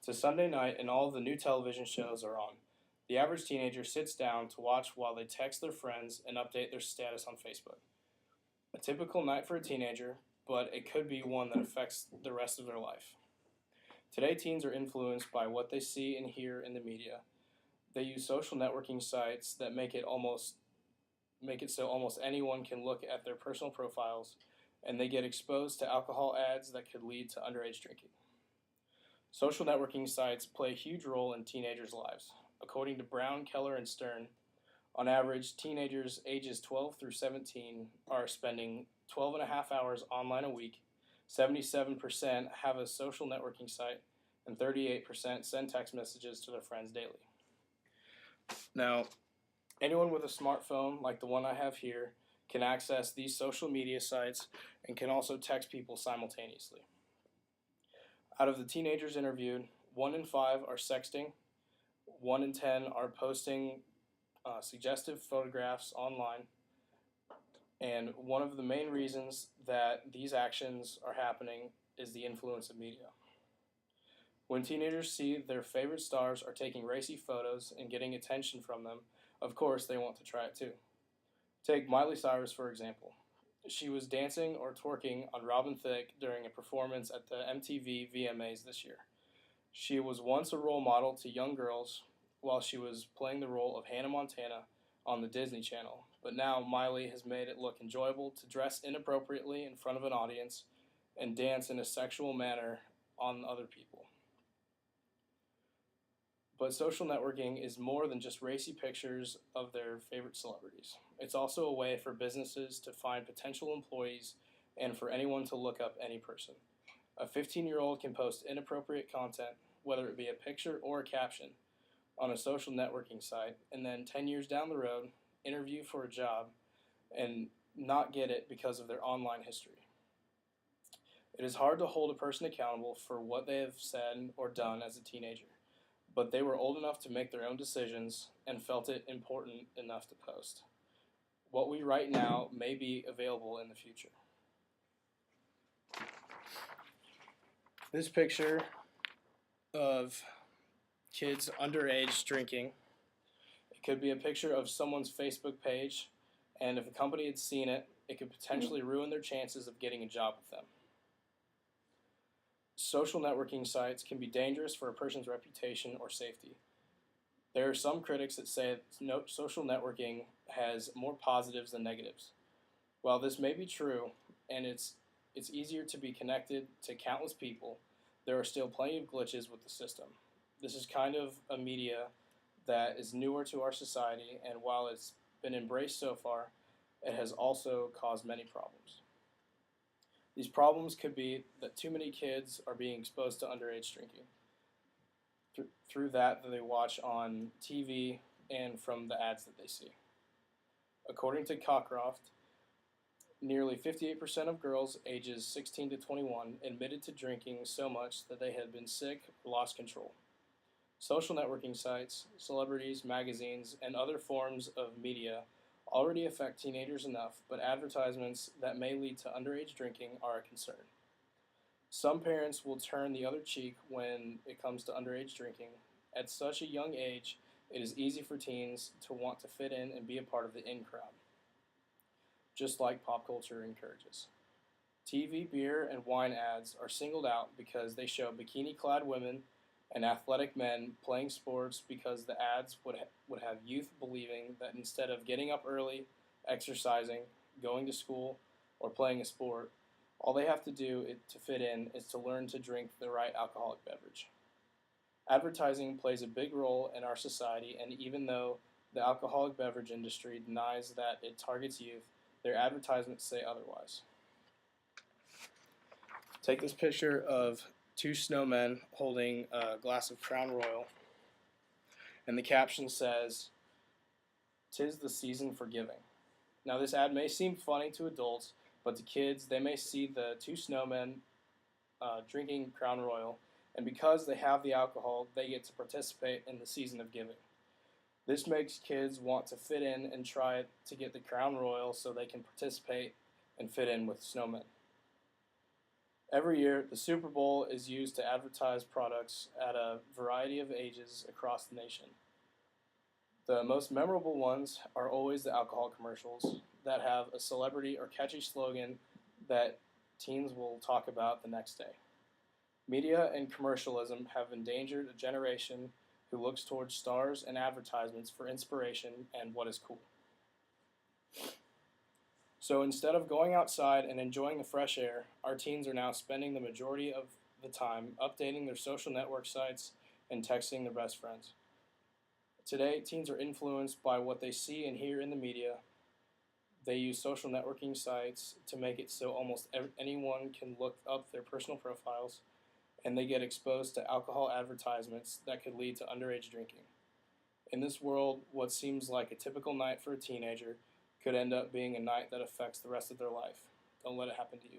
It's a Sunday night and all of the new television shows are on. The average teenager sits down to watch while they text their friends and update their status on Facebook. A typical night for a teenager, but it could be one that affects the rest of their life. Today, teens are influenced by what they see and hear in the media. They use social networking sites that make it so almost anyone can look at their personal profiles, and they get exposed to alcohol ads that could lead to underage drinking. Social networking sites play a huge role in teenagers' lives. According to Brown, Keller, and Stern, on average, teenagers ages 12 through 17 are spending 12 and a half hours online a week, 77% have a social networking site, and 38% send text messages to their friends daily. Now, anyone with a smartphone like the one I have here can access these social media sites and can also text people simultaneously. Out of the teenagers interviewed, 1 in 5 are sexting, 1 in 10 are posting suggestive photographs online, and one of the main reasons that these actions are happening is the influence of media. When teenagers see their favorite stars are taking racy photos and getting attention from them, of course they want to try it too. Take Miley Cyrus for example. She was dancing or twerking on Robin Thicke during a performance at the MTV VMAs this year. She was once a role model to young girls while she was playing the role of Hannah Montana on the Disney Channel, but now Miley has made it look enjoyable to dress inappropriately in front of an audience and dance in a sexual manner on other people. But social networking is more than just racy pictures of their favorite celebrities. It's also a way for businesses to find potential employees and for anyone to look up any person. A 15-year-old can post inappropriate content, whether it be a picture or a caption, on a social networking site, and then 10 years down the road, interview for a job and not get it because of their online history. It is hard to hold a person accountable for what they have said or done as a teenager, but they were old enough to make their own decisions and felt it important enough to post. What we write now may be available in the future. This picture of kids underage drinking, it could be a picture of someone's Facebook page, and if a company had seen it, it could potentially ruin their chances of getting a job with them. Social networking sites can be dangerous for a person's reputation or safety. There are some critics that say that social networking has more positives than negatives. While this may be true, and it's easier to be connected to countless people, there are still plenty of glitches with the system. This is kind of a media that is newer to our society, and while it's been embraced so far, it has also caused many problems. These problems could be that too many kids are being exposed to underage drinking through that they watch on TV and from the ads that they see. According to Cockcroft, nearly 58% of girls ages 16 to 21 admitted to drinking so much that they had been sick or lost control. Social networking sites, celebrities, magazines, and other forms of media already affect teenagers enough, but advertisements that may lead to underage drinking are a concern. Some parents will turn the other cheek when it comes to underage drinking. At such a young age, it is easy for teens to want to fit in and be a part of the in crowd, just like pop culture encourages. TV, beer, and wine ads are singled out because they show bikini-clad women and athletic men playing sports because the ads would have youth believing that instead of getting up early, exercising, going to school, or playing a sport, all they have to do to fit in is to learn to drink the right alcoholic beverage. Advertising plays a big role in our society, and even though the alcoholic beverage industry denies that it targets youth, their advertisements say otherwise. Take this picture of 2 snowmen holding a glass of Crown Royal, and the caption says, "'Tis the season for giving." Now this ad may seem funny to adults, but to kids, they may see the 2 snowmen drinking Crown Royal, and because they have the alcohol, they get to participate in the season of giving. This makes kids want to fit in and try to get the Crown Royal so they can participate and fit in with snowmen. Every year, the Super Bowl is used to advertise products at a variety of ages across the nation. The most memorable ones are always the alcohol commercials that have a celebrity or catchy slogan that teens will talk about the next day. Media and commercialism have endangered a generation who looks towards stars and advertisements for inspiration and what is cool. So instead of going outside and enjoying the fresh air, our teens are now spending the majority of the time updating their social network sites and texting their best friends. Today, teens are influenced by what they see and hear in the media. They use social networking sites to make it so almost anyone can look up their personal profiles, and they get exposed to alcohol advertisements that could lead to underage drinking. In this world, what seems like a typical night for a teenager could end up being a night that affects the rest of their life. Don't let it happen to you.